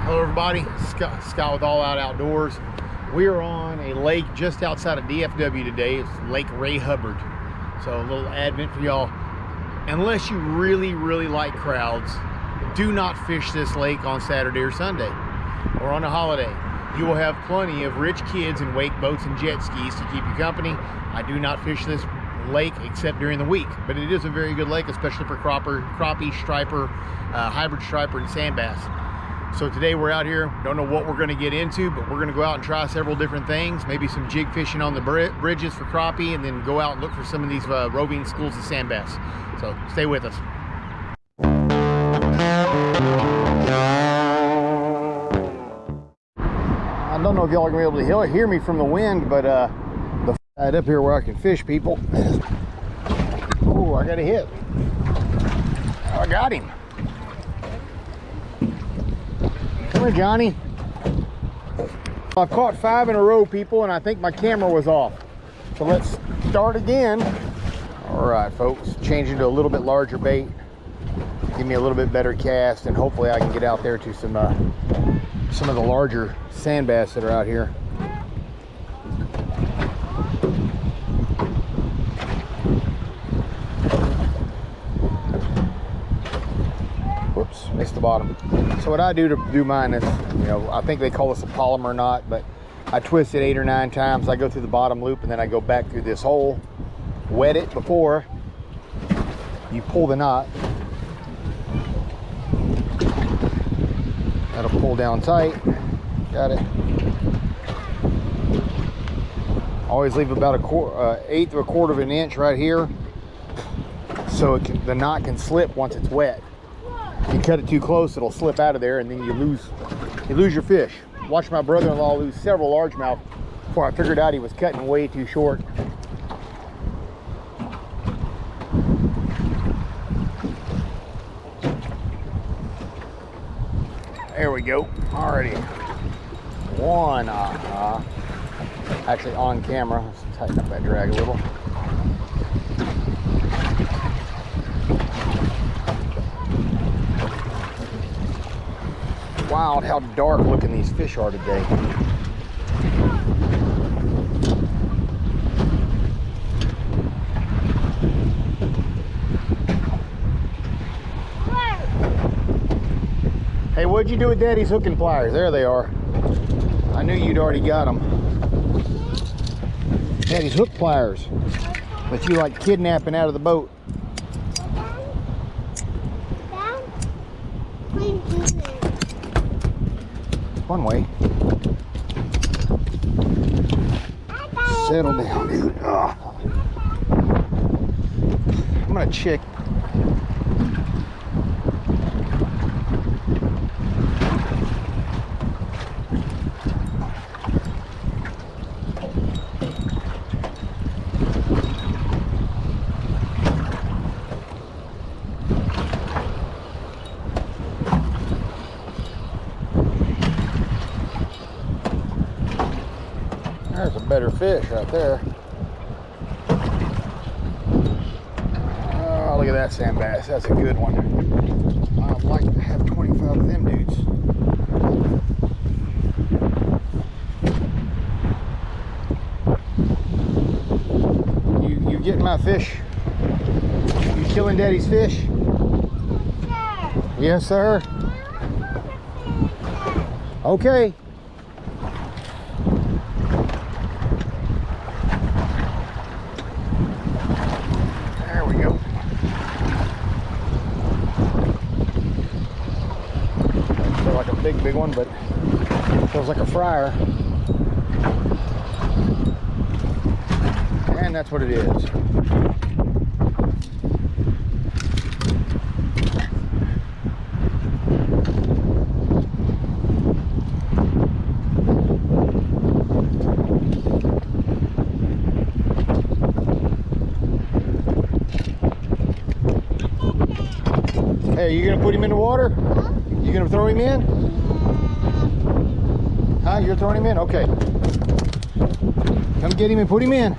Hello everybody, Scott with All Out Outdoors. We are on a lake just outside of DFW today. It's Lake Ray Hubbard. So a little advent for y'all. Unless you really like crowds, do not fish this lake on Saturday or Sunday or on a holiday. You will have plenty of rich kids in wake boats and jet skis to keep you company. I do not fish this lake except during the week, but it is a very good lake, especially for crappie, striper, hybrid striper, and sand bass. So today we're out here, don't know what we're going to get into, but we're going to go out and try several different things, maybe some jig fishing on the bridges for crappie, and then go out and look for some of these roving schools of sand bass. So stay with us. I don't know if y'all are going to be able to hear me from the wind, but the side up here where I can fish, people. Oh, I got a hit. Oh, I got him. Come here, Johnny. I've caught 5 in a row, people, and I think my camera was off. So let's start again. All right, folks, changing to a little bit larger bait. Give me a little bit better cast, and hopefully I can get out there to some of the larger sand bass that are out here. Whoops, missed the bottom. So what I do to do mine is, I think they call this a polymer knot, but I twist it 8 or 9 times. I go through the bottom loop and then I go back through this hole, wet it before you pull the knot. That'll pull down tight. Got it. Always leave about an eighth or a quarter of an inch right here, so the knot can slip once it's wet. If you cut it too close, it'll slip out of there, and then you lose your fish. Watched my brother-in-law lose several largemouth before I figured out he was cutting way too short. There we go. Alrighty. One actually on camera. Let's tighten up that drag a little. Wild how dark looking these fish are today. Hey, what'd you do with Daddy's hook and pliers? There they are. I knew you'd already got them. Daddy's hook pliers that you like kidnapping out of the boat. One way. Settle down, dude. Oh. I'm gonna check. There's a better fish right there. Oh, look at that sand bass. That's a good one. I'd like to have 25 of them dudes. You getting my fish? You killing Daddy's fish? Sir. Yes, sir. Okay. Like a big one, but feels like a fryer, and that's what it is. Hey, are you gonna put him in the water? You gonna throw him in? Huh? You're throwing him in? Okay. Come get him and put him in.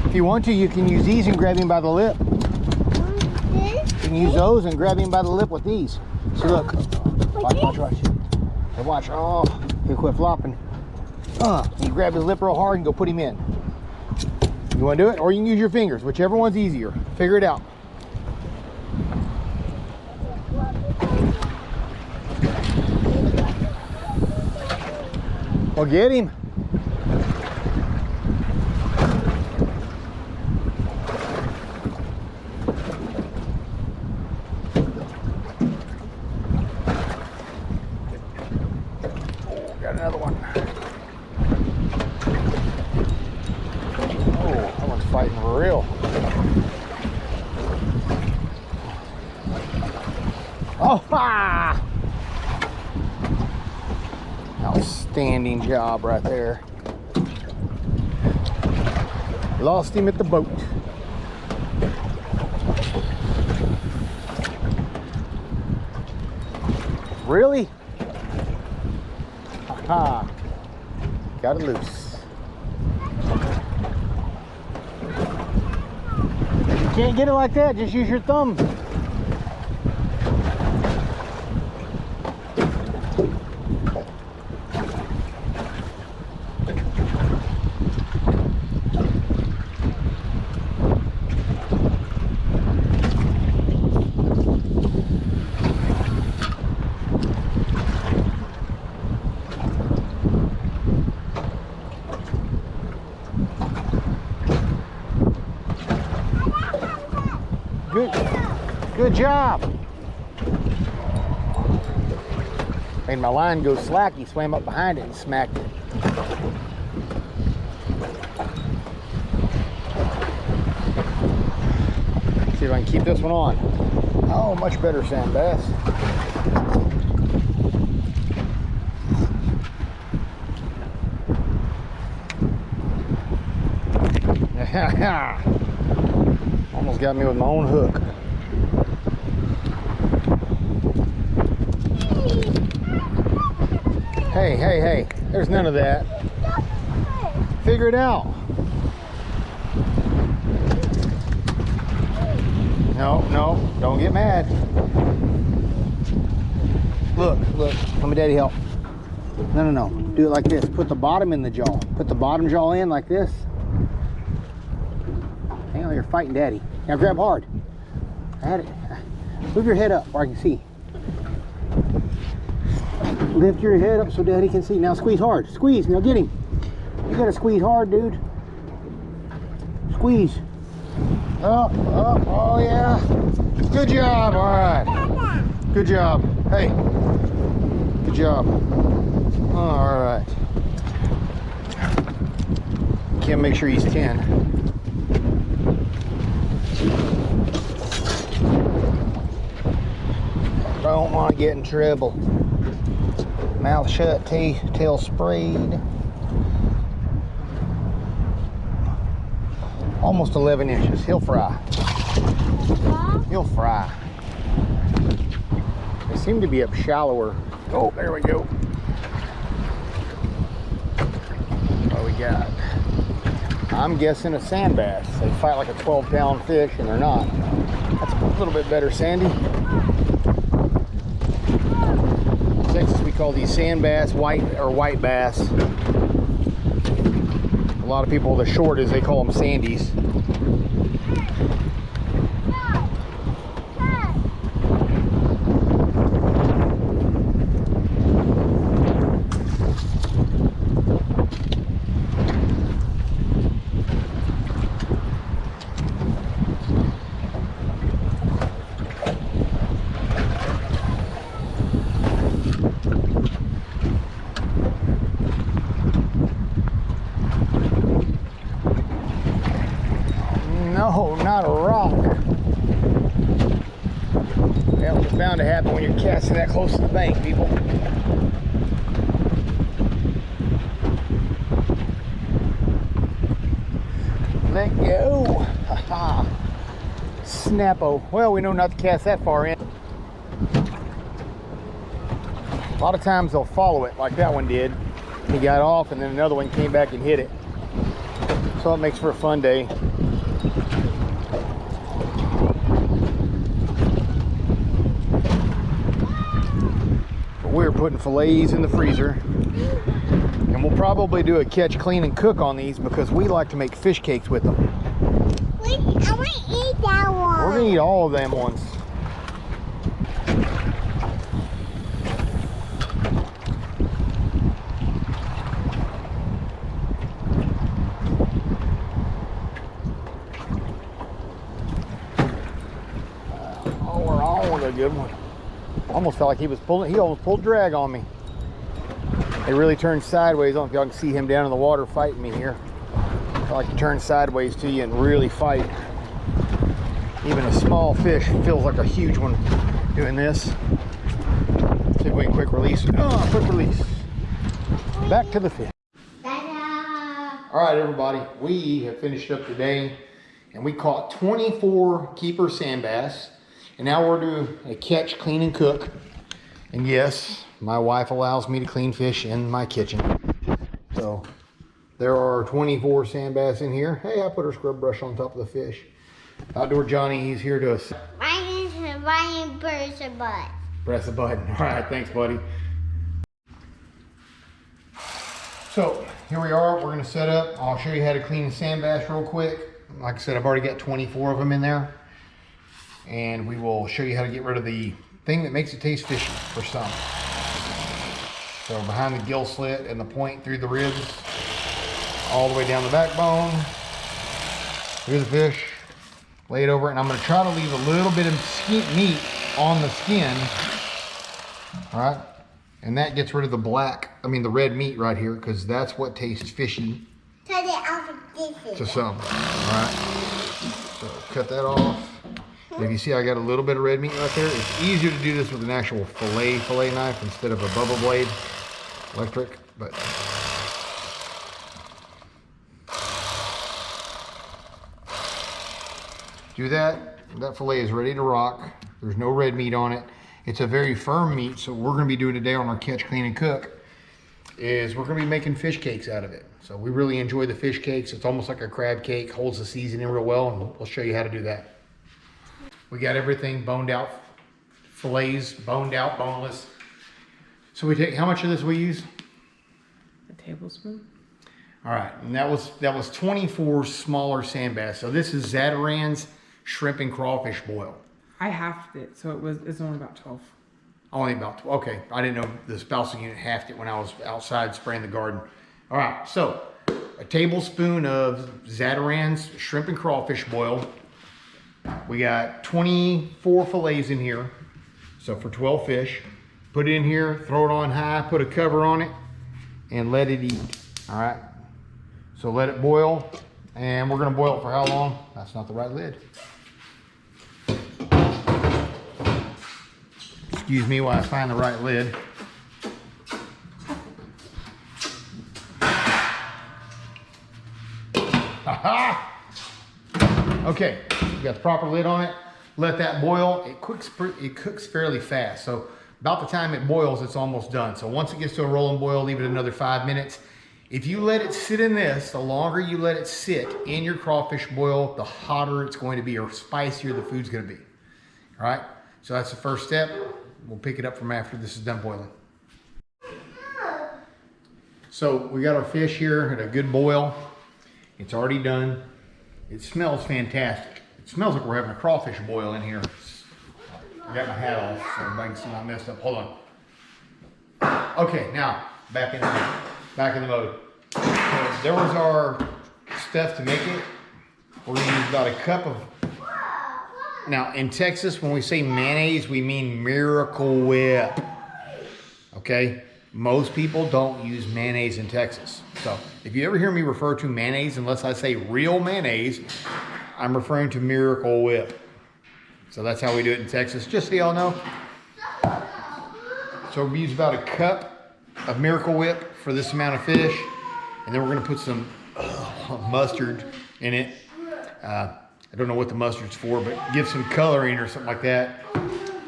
If you want to, you can use these and grab him by the lip. You can use those and grab him by the lip with these. See, look. Watch, watch, watch. And watch, oh, he quit flopping. You grab his lip real hard and go put him in. You want to do it? Or you can use your fingers, whichever one's easier. Figure it out. Well, get him. Oh, got another one. Oh, that one's fighting for real. Oh, ah! Outstanding job right there. Lost him at the boat. Really? Aha. Got it loose. You can't get it like that, just use your thumb. Good job. Made my line go slack. He swam up behind it and smacked it. See if I can keep this one on. Oh, much better, sand bass. Almost got me with my own hook. Hey, hey, hey, there's none of that. Figure it out. No, no, don't get mad. Look, look, let me daddy help. No, no, no, do it like this. Put the bottom in the jaw. Put the bottom jaw in like this. Hang on, you're fighting daddy. Now grab hard. I had it. Move your head up where I can see. Lift your head up so daddy can see. Now squeeze hard. Squeeze. Now get him. You gotta squeeze hard, dude. Squeeze. Up, up. Oh, yeah. Good job. All right. Good job. Hey. Good job. All right. Can't make sure he's 10. Don't want to get in trouble. Mouth shut, tail sprayed. Almost 11 inches. He'll fry. He'll fry. They seem to be up shallower. Oh, there we go. What we got? I'm guessing a sand bass. They fight like a 12-pound fish, and they're not. That's a little bit better, Sandy. Texas, we call these sand bass, white bass. A lot of people, the short is, they call them sandies. No, not a rock. Well, it's bound to happen when you're casting that close to the bank, people. Let go. Ha-ha. Snappo. Well, we know not to cast that far in. A lot of times they'll follow it like that one did. He got off and then another one came back and hit it. So it makes for a fun day. We're putting fillets in the freezer. And we'll probably do a catch, clean, and cook on these because we like to make fish cakes with them. I want to eat that one. We're gonna eat all of them ones. Oh, we're on a good one. Almost felt like he almost pulled drag on me. It really turned sideways. I don't know if y'all can see him down in the water fighting me here. I like to turn sideways to you and really fight. Even a small fish feels like a huge one doing this. See if we can quick release. Oh, quick release. Back to the fish. All right, everybody, we have finished up today and we caught 24 keeper sand bass. And now we're doing a catch, clean, and cook. And yes, my wife allows me to clean fish in my kitchen. So there are 24 sand bass in here. Hey, I put her scrub brush on top of the fish. Outdoor Johnny, he's here to us. Ryan, press a button. Press a button. All right, thanks, buddy. So here we are. We're going to set up. I'll show you how to clean the sand bass real quick. Like I said, I've already got 24 of them in there. And we will show you how to get rid of the thing that makes it taste fishy for some. So behind the gill slit and the point through the ribs, all the way down the backbone. Here's the fish. Lay it over, and I'm going to try to leave a little bit of meat on the skin. All right, and that gets rid of the red meat right here, because that's what tastes fishy to some. All right, so cut that off. If you see I got a little bit of red meat right there, it's easier to do this with an actual fillet knife instead of a bubble blade electric, but do that. That fillet is ready to rock. There's no red meat on it. It's a very firm meat, so what we're gonna be doing today on our catch, clean, and cook is we're gonna be making fish cakes out of it. So we really enjoy the fish cakes. It's almost like a crab cake, holds the seasoning real well, and we'll show you how to do that. We got everything boned out, fillets boned out, boneless. So we take, how much of this we use? A tablespoon. All right, and that was 24 smaller sand bass. So this is Zatarain's shrimp and crawfish boil. I halved it, so it's only about 12. Only about 12. Okay, I didn't know the spousal unit halved it when I was outside spraying the garden. All right, so a tablespoon of Zatarain's shrimp and crawfish boil. We got 24 fillets in here, so for 12 fish. Put it in here, throw it on high, put a cover on it, and let it eat. All right, so let it boil, and we're gonna boil it for how long? That's not the right lid. Excuse me while I find the right lid. Ha-ha! Okay, you got the proper lid on it. Let that boil. It cooks fairly fast. So about the time it boils, it's almost done. So once it gets to a rolling boil, leave it another 5 minutes. If you let it sit in this, the longer you let it sit in your crawfish boil, the hotter it's going to be, or spicier the food's going to be. All right, so that's the first step. We'll pick it up from after this is done boiling. So we got our fish here at a good boil. It's already done. It smells fantastic. It smells like we're having a crawfish boil in here. I got my hat off so everybody can see my messed up. Hold on. Okay, now back in the mode. So there was our stuff to make it. We're gonna use about a cup of. Now in Texas, when we say mayonnaise, we mean Miracle Whip. Okay. Most people don't use mayonnaise in Texas. So if you ever hear me refer to mayonnaise, unless I say real mayonnaise, I'm referring to Miracle Whip. So that's how we do it in Texas, just so y'all know. So we use about a cup of Miracle Whip for this amount of fish. And then we're gonna put some mustard in it. I don't know what the mustard's for, but give some coloring or something like that.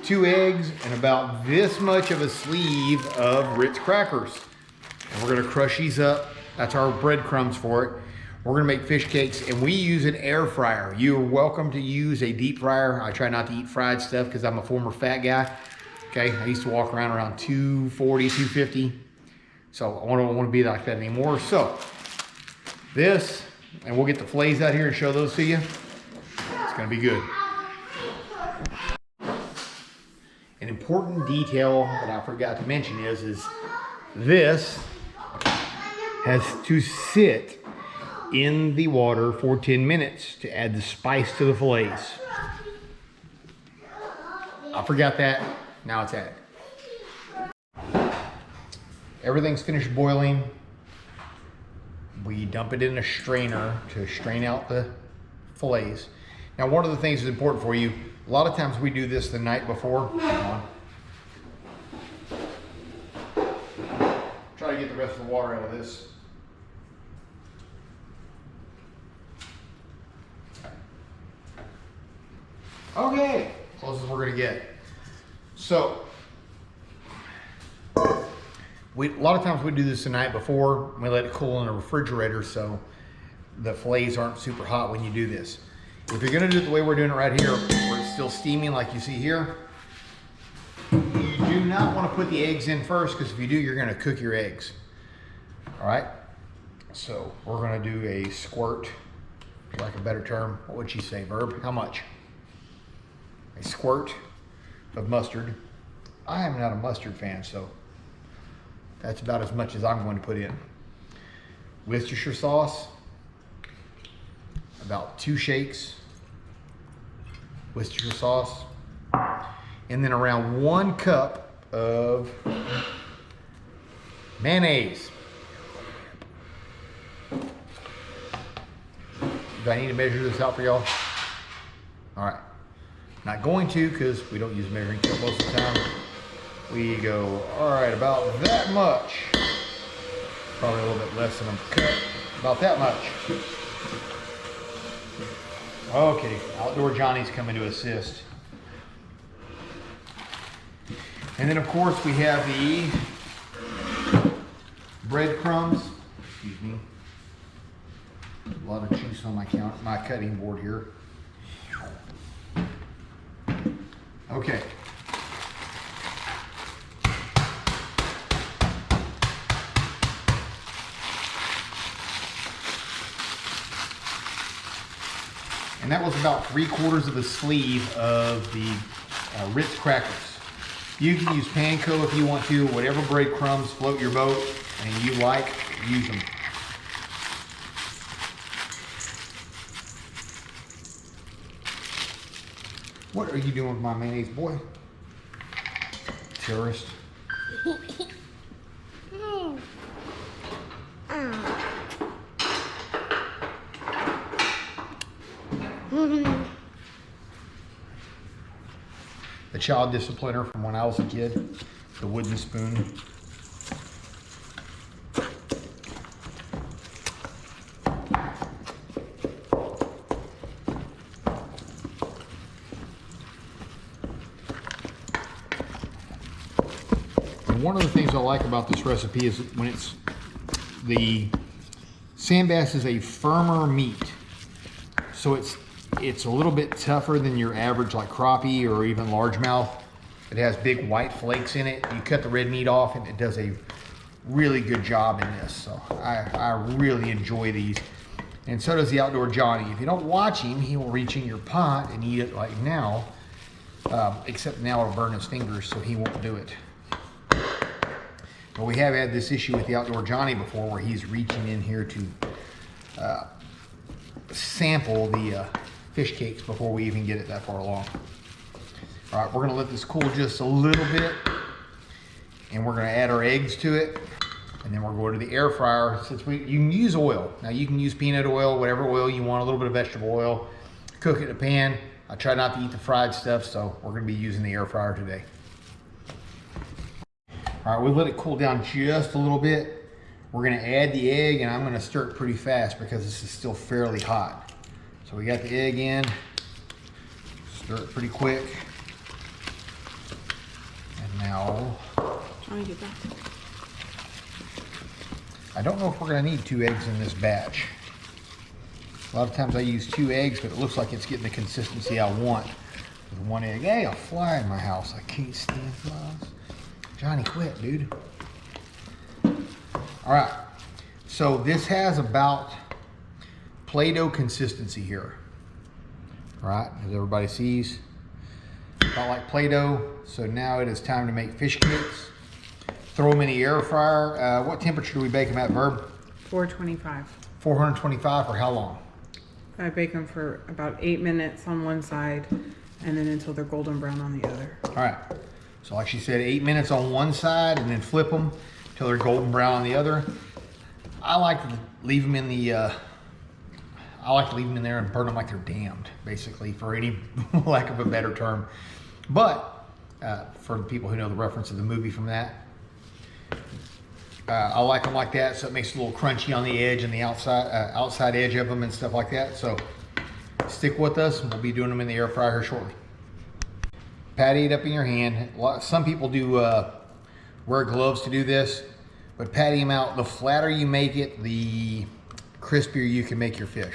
2 eggs and about this much of a sleeve of Ritz crackers. And we're gonna crush these up. That's our breadcrumbs for it. We're gonna make fish cakes, and we use an air fryer. You're welcome to use a deep fryer. I try not to eat fried stuff because I'm a former fat guy. Okay, I used to walk around 240, 250. So I don't want to be like that anymore. So this, and we'll get the fillets out here and show those to you. It's gonna be good. An important detail that I forgot to mention is this has to sit in the water for 10 minutes to add the spice to the fillets. I forgot that, now it's added. Everything's finished boiling. We dump it in a strainer to strain out the fillets. Now, one of the things that's important for you, a lot of times we do this the night before. Try to get the rest of the water out of this. Okay, closest we're gonna get. So, a lot of times we do this the night before. We let it cool in the refrigerator so the fillets aren't super hot when you do this. If you're gonna do it the way we're doing it right here, where it's still steaming like you see here, you do not want to put the eggs in first, because if you do, you're gonna cook your eggs. All right, so we're gonna do a squirt, for lack of a better term. What would she say, Verb? How much? A squirt of mustard. I am not a mustard fan, so that's about as much as I'm going to put in. Worcestershire sauce, about 2 shakes. Worcestershire sauce. And then around 1 cup of mayonnaise. Do I need to measure this out for y'all? All right. Not going to, because we don't use a measuring cup most of the time. We go, all right, about that much. Probably a little bit less than a cup. About that much. Okay, Outdoor Johnny's coming to assist. And then of course we have the breadcrumbs. Excuse me. A lot of juice on my cutting board here. Okay. And that was about 3/4 of a sleeve of the Ritz crackers. You can use panko if you want to, whatever breadcrumbs float your boat and you like, use them. What are you doing with my mayonnaise, boy? Terrorist. The child discipliner from when I was a kid, the wooden spoon. And one of the things I like about this recipe is when the sand bass is a firmer meat, so it's a little bit tougher than your average like crappie or even largemouth. It has big white flakes in it. You cut the red meat off and it does a really good job in this. So I really enjoy these. And so does the Outdoor Johnny. If you don't watch him, he will reach in your pot and eat it like now. Except now it'll burn his fingers, so he won't do it. But we have had this issue with the Outdoor Johnny before where he's reaching in here to sample the fish cakes before we even get it that far along. All right, we're gonna let this cool just a little bit, and we're gonna add our eggs to it, and then we're going to the air fryer. You can use oil. Now you can use peanut oil, whatever oil you want, a little bit of vegetable oil. Cook it in a pan. I try not to eat the fried stuff, so we're gonna be using the air fryer today. All right, we've let it cool down just a little bit. We're gonna add the egg, and I'm gonna stir it pretty fast because this is still fairly hot. So we got the egg in, stir it pretty quick. And now, Trying to get back. I don't know if we're gonna need 2 eggs in this batch. A lot of times I use 2 eggs, but it looks like it's getting the consistency I want. with one egg. Hey, a fly in my house. I can't stand flies. Johnny, quit, dude. All right. So this has about Play-Doh consistency here. All right, as everybody sees, about like Play-Doh. So now it is time to make fish cakes. Throw them in the air fryer. What temperature do we bake them at, Verb? 425. 425 for how long? I bake them for about 8 minutes on one side and then until they're golden brown on the other. All right. So like she said, 8 minutes on one side and then flip them until they're golden brown on the other. I like to leave them in the, I like to leave them in there and burn them like they're damned, basically, for any lack of a better term. But for the people who know the reference of the movie from that, I like them like that, so it makes it a little crunchy on the edge and the outside edge of them and stuff like that. So stick with us, and we'll be doing them in the air fryer here shortly. Patty it up in your hand. Some people do wear gloves to do this, but patty them out. The flatter you make it, the crispier you can make your fish.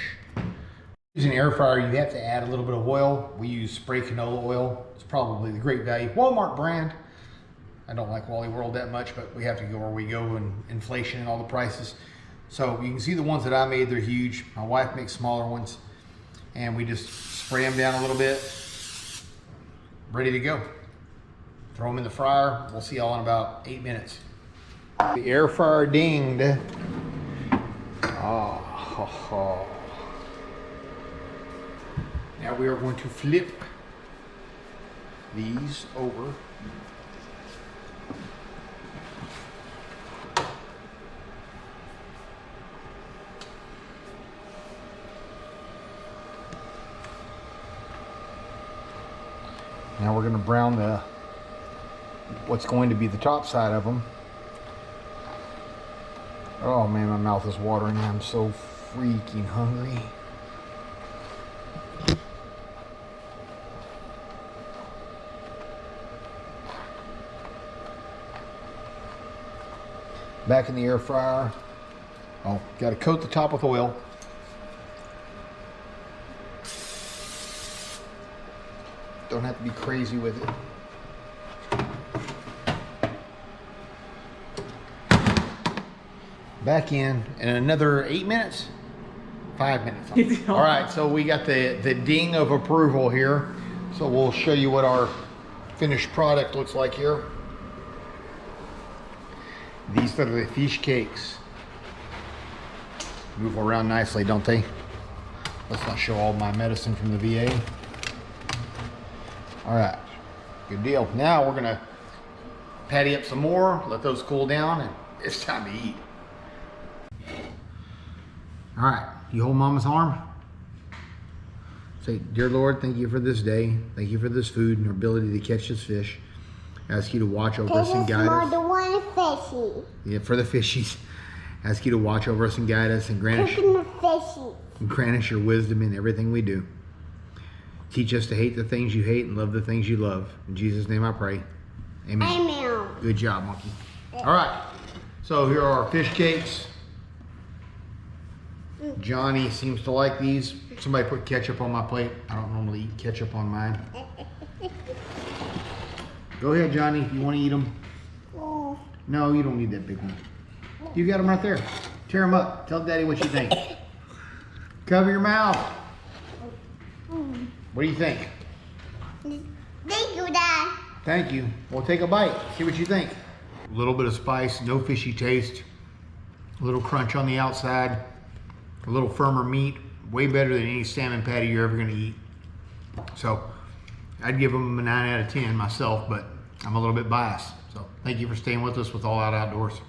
Using an air fryer, you have to add a little bit of oil. We use spray canola oil. It's probably the great value. Walmart brand. I don't like Wally World that much, but we have to go where we go and inflation and all the prices. So you can see the ones that I made, they're huge. My wife makes smaller ones. And we just spray them down a little bit. Ready to go. Throw them in the fryer. We'll see y'all in about 8 minutes. The air fryer dinged. Oh. Now we are going to flip these over. Now we're going to brown what's going to be the top side of them. Oh man, my mouth is watering. I'm so freaking hungry. Back in the air fryer. Oh, got to coat the top with oil. Don't have to be crazy with it. Back in another 8 minutes? 5 minutes. All right, so we got the ding of approval here. So we'll show you what our finished product looks like here. These are the fish cakes. Move around nicely, don't they? Let's not show all my medicine from the VA. All right, good deal. Now we're gonna patty up some more, let those cool down, and it's time to eat. All right, you hold Mama's arm. Say, dear Lord, thank you for this day. Thank you for this food and our ability to catch this fish. I ask you to watch over us and guide us. The one fishy. Yeah, for the fishies. I ask you to watch over us and guide us and grant us your wisdom in everything we do. Teach us to hate the things you hate and love the things you love. In Jesus' name I pray. Amen. Amen. Good job, monkey. All right. So here are our fish cakes. Johnny seems to like these. Somebody put ketchup on my plate. I don't normally eat ketchup on mine. Go ahead, Johnny, if you want to eat them. Oh. No, you don't need that big one. You got them right there. Tear them up. Tell Daddy what you think. Cover your mouth. What do you think? Thank you, Dad. Thank you. Well, take a bite. See what you think. A little bit of spice, no fishy taste. A little crunch on the outside. A little firmer meat. Way better than any salmon patty you're ever going to eat. So, I'd give them a 9 out of 10 myself, but I'm a little bit biased. So, thank you for staying with us with All Out Outdoors.